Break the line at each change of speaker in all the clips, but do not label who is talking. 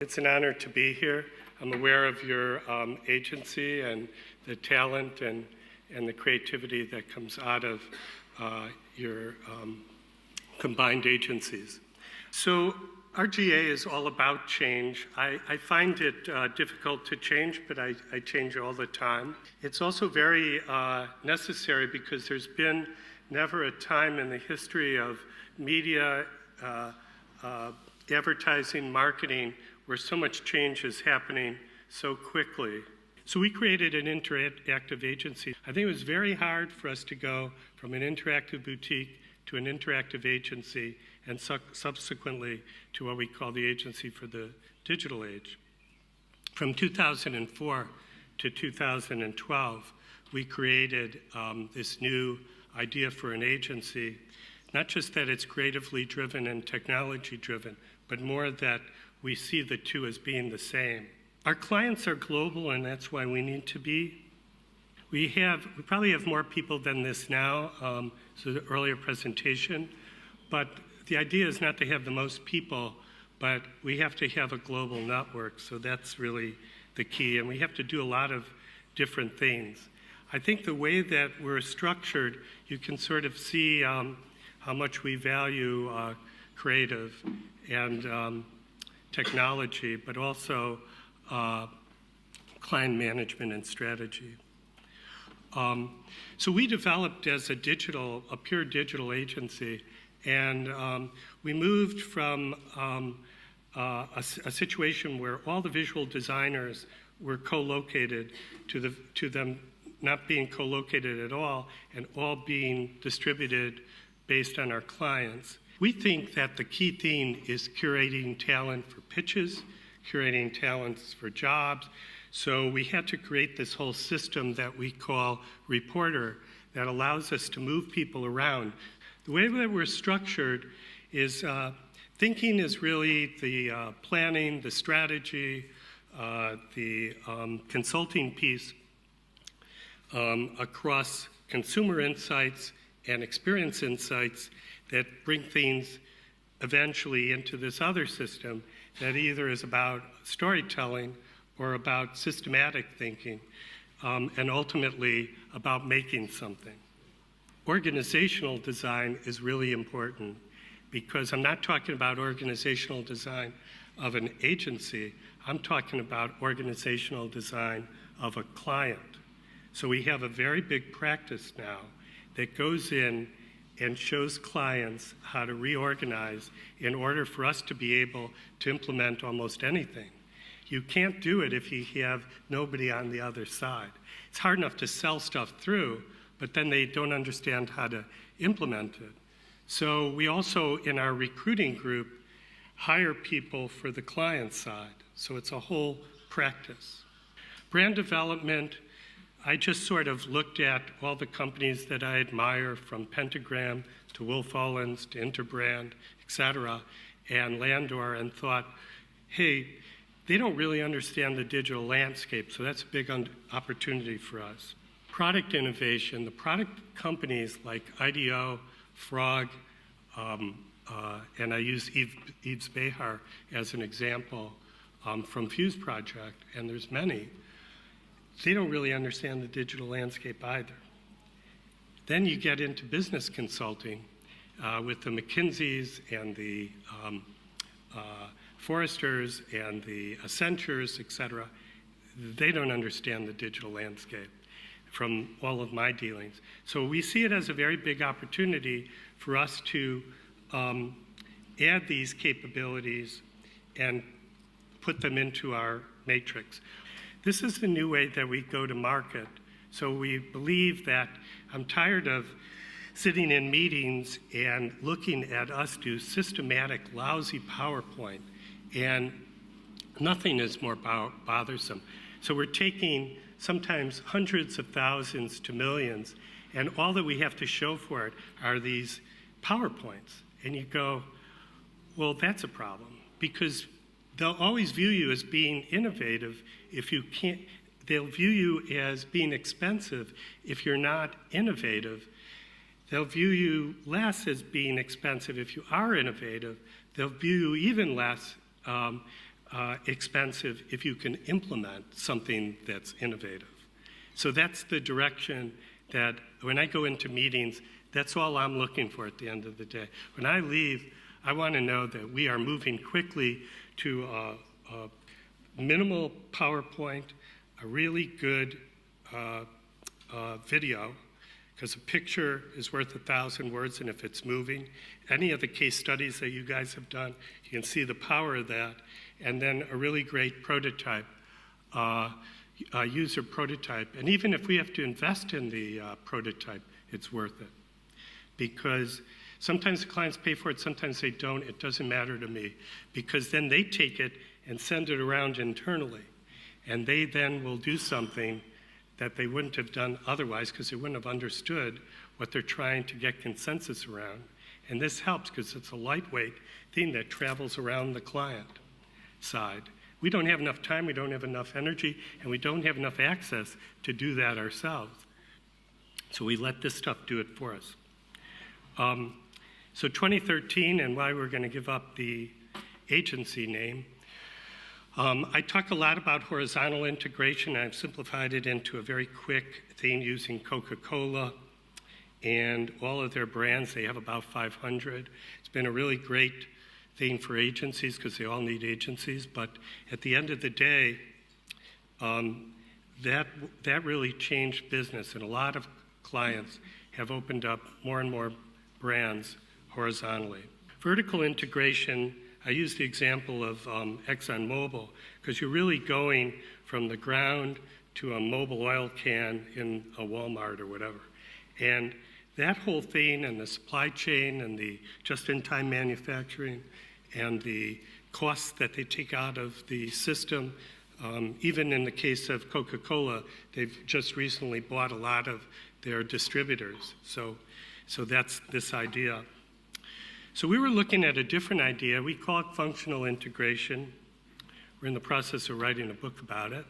It's an honor to be here. I'm aware of your agency and the talent and the creativity that comes out of your combined agencies. So RGA is all about change. I find it difficult to change, but I change all the time. It's also very necessary because there's been never a time in the history of media, advertising, marketing, where so much change is happening so quickly. So we created an interactive agency. I think it was very hard for us to go from an interactive boutique to an interactive agency and subsequently to what we call the Agency for the Digital Age. From 2004 to 2012, we created this new idea for an agency, not just that it's creatively driven and technology driven, but more that we see the two as being the same. Our clients are global, and that's why we need to be. We probably have more people than this now, so the earlier presentation, but the idea is not to have the most people, but we have to have a global network, so that's really the key, and we have to do a lot of different things. I think the way that we're structured, you can sort of see how much we value creative and technology, but also client management and strategy. So we developed as a pure digital agency, and we moved from a situation where all the visual designers were co-located to them not being co-located at all and all being distributed based on our clients. We think that the key theme is curating talent for pitches, curating talents for jobs. So we had to create this whole system that we call Reporter that allows us to move people around. The way that we're structured is thinking is really the planning, the strategy, the consulting piece across consumer insights and experience insights that bring things eventually into this other system that either is about storytelling or about systematic thinking, and ultimately about making something. Organizational design is really important because I'm not talking about organizational design of an agency, I'm talking about organizational design of a client. So we have a very big practice now that goes in and shows clients how to reorganize in order for us to be able to implement almost anything. You can't do it if you have nobody on the other side. It's hard enough to sell stuff through, but then they don't understand how to implement it. So we also, in our recruiting group, hire people for the client side. So it's a whole practice. Brand development, I just sort of looked at all the companies that I admire, from Pentagram to Wolf Owens to Interbrand, et cetera, and Landor, and thought, hey, they don't really understand the digital landscape, so that's a big opportunity for us. Product innovation, the product companies like IDEO, Frog, and I use Yves Behar as an example from Fuse Project, and there's many. They don't really understand the digital landscape either. Then you get into business consulting with the McKinseys and the Forresters and the Accentures, et cetera. They don't understand the digital landscape from all of my dealings. So we see it as a very big opportunity for us to add these capabilities and put them into our matrix. This is the new way that we go to market. So we believe that I'm tired of sitting in meetings and looking at us do systematic, lousy PowerPoint, and nothing is more bothersome. So we're taking sometimes hundreds of thousands to millions, and all that we have to show for it are these PowerPoints. And you go, well, that's a problem, because they'll always view you as being innovative if you can't. They'll view you as being expensive if you're not innovative. They'll view you less as being expensive if you are innovative. They'll view you even less expensive if you can implement something that's innovative. So that's the direction that when I go into meetings, that's all I'm looking for at the end of the day. When I leave, I want to know that we are moving quickly to a minimal PowerPoint, a really good video, because a picture is worth 1,000 words, and if it's moving, any of the case studies that you guys have done, you can see the power of that, and then a really great prototype, a user prototype. And even if we have to invest in the prototype, it's worth it. Because sometimes the clients pay for it, sometimes they don't. It doesn't matter to me, because then they take it and send it around internally. And they then will do something that they wouldn't have done otherwise, because they wouldn't have understood what they're trying to get consensus around. And this helps because it's a lightweight thing that travels around the client side. We don't have enough time, we don't have enough energy, and we don't have enough access to do that ourselves. So we let this stuff do it for us. So 2013, and why we're going to give up the agency name, I talk a lot about horizontal integration. I've simplified it into a very quick thing using Coca-Cola and all of their brands. They have about 500. It's been a really great thing for agencies because they all need agencies. But at the end of the day, that really changed business. And a lot of clients have opened up more and more brands horizontally. Vertical integration, I use the example of ExxonMobil, because you're really going from the ground to a mobile oil can in a Walmart or whatever. And that whole thing and the supply chain and the just-in-time manufacturing and the costs that they take out of the system, even in the case of Coca-Cola, they've just recently bought a lot of their distributors. So that's this idea. So we were looking at a different idea. We call it functional integration. We're in the process of writing a book about it.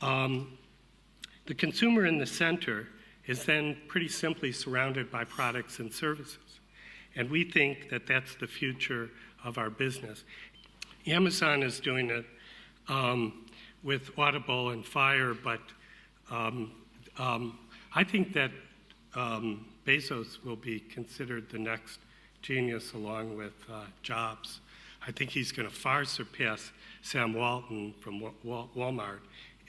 The consumer in the center is then pretty simply surrounded by products and services. And we think that that's the future of our business. Amazon is doing it with Audible and Fire, but I think that Bezos will be considered the next genius along with Jobs. I think he's going to far surpass Sam Walton from Walmart.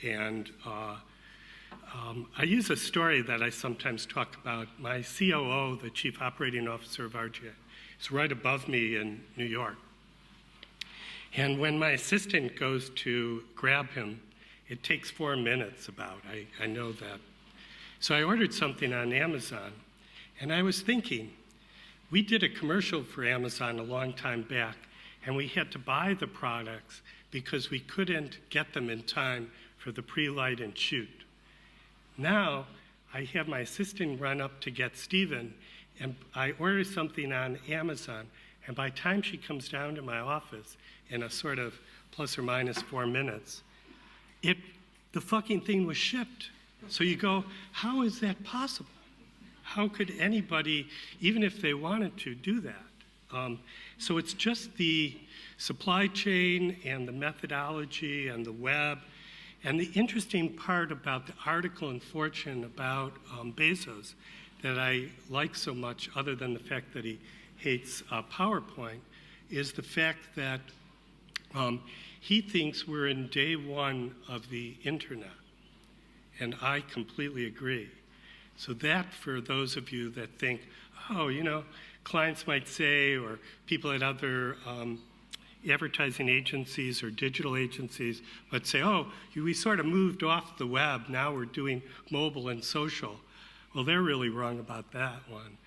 And I use a story that I sometimes talk about. My COO, the Chief Operating Officer of RGA, is right above me in New York. And when my assistant goes to grab him, it takes 4 minutes about. I know that. So I ordered something on Amazon, and I was thinking, we did a commercial for Amazon a long time back, and we had to buy the products because we couldn't get them in time for the pre-light and shoot. Now, I have my assistant run up to get Stephen, and I order something on Amazon, and by the time she comes down to my office in a sort of plus or minus 4 minutes, the fucking thing was shipped. So you go, how is that possible? How could anybody, even if they wanted to, do that? So it's just the supply chain and the methodology and the web. And the interesting part about the article in Fortune about Bezos that I like so much, other than the fact that he hates PowerPoint, is the fact that he thinks we're in day one of the internet. And I completely agree. So that, for those of you that think, oh, clients might say, or people at other advertising agencies or digital agencies would say, oh, we sort of moved off the web, now we're doing mobile and social. Well, they're really wrong about that one.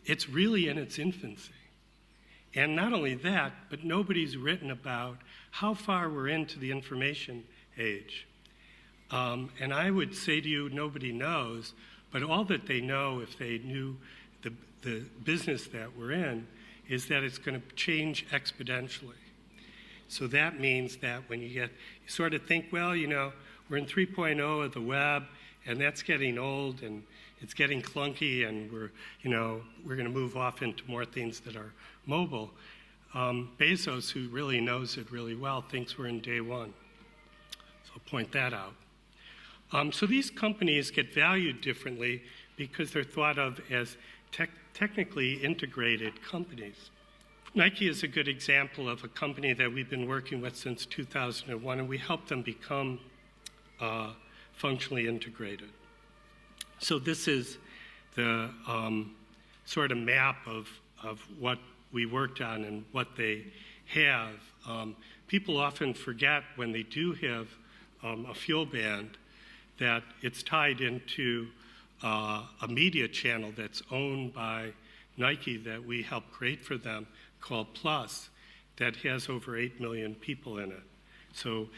It's really in its infancy. And not only that, but nobody's written about how far we're into the information age. And I would say to you, nobody knows, but all that they know, if they knew the business that we're in, is that it's going to change exponentially. So that means that when you sort of think, well, we're in 3.0 of the web, and that's getting old, and it's getting clunky, and we're going to move off into more things that are mobile. Bezos, who really knows it really well, thinks we're in day one. So I'll point that out. So these companies get valued differently because they're thought of as technically integrated companies. Nike is a good example of a company that we've been working with since 2001, and we helped them become functionally integrated. So this is the sort of map of what we worked on and what they have. People often forget when they do have a Fuelband that it's tied into a media channel that's owned by Nike that we helped create for them called Plus that has over 8 million people in it. So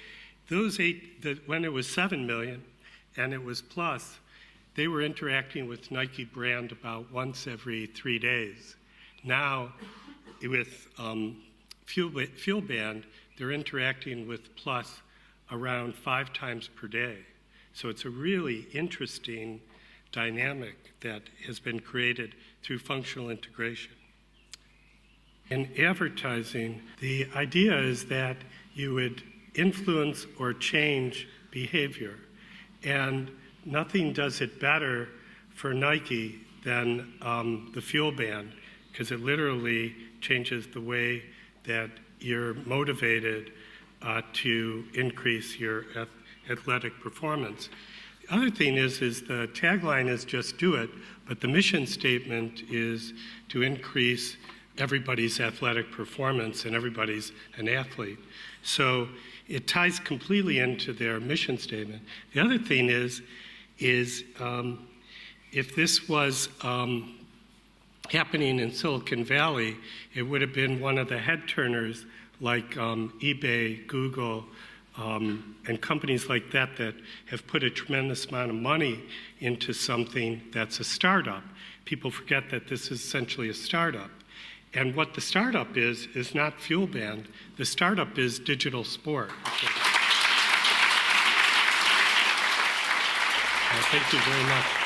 those when it was 7 million and it was Plus, they were interacting with Nike brand about once every 3 days. Now, with Fuelband, they're interacting with Plus around 5 times per day. So it's a really interesting dynamic that has been created through functional integration. In advertising, the idea is that you would influence or change behavior. And nothing does it better for Nike than the Fuelband, because it literally changes the way that you're motivated to increase your athletic performance. The other thing is the tagline is just do it, but the mission statement is to increase everybody's athletic performance, and everybody's an athlete. So it ties completely into their mission statement. The other thing is if this was happening in Silicon Valley, it would have been one of the head turners like eBay, Google, and companies like that that have put a tremendous amount of money into something that's a startup. People forget that this is essentially a startup. And what the startup is not Fuelband. The startup is digital sport. Thank you very much.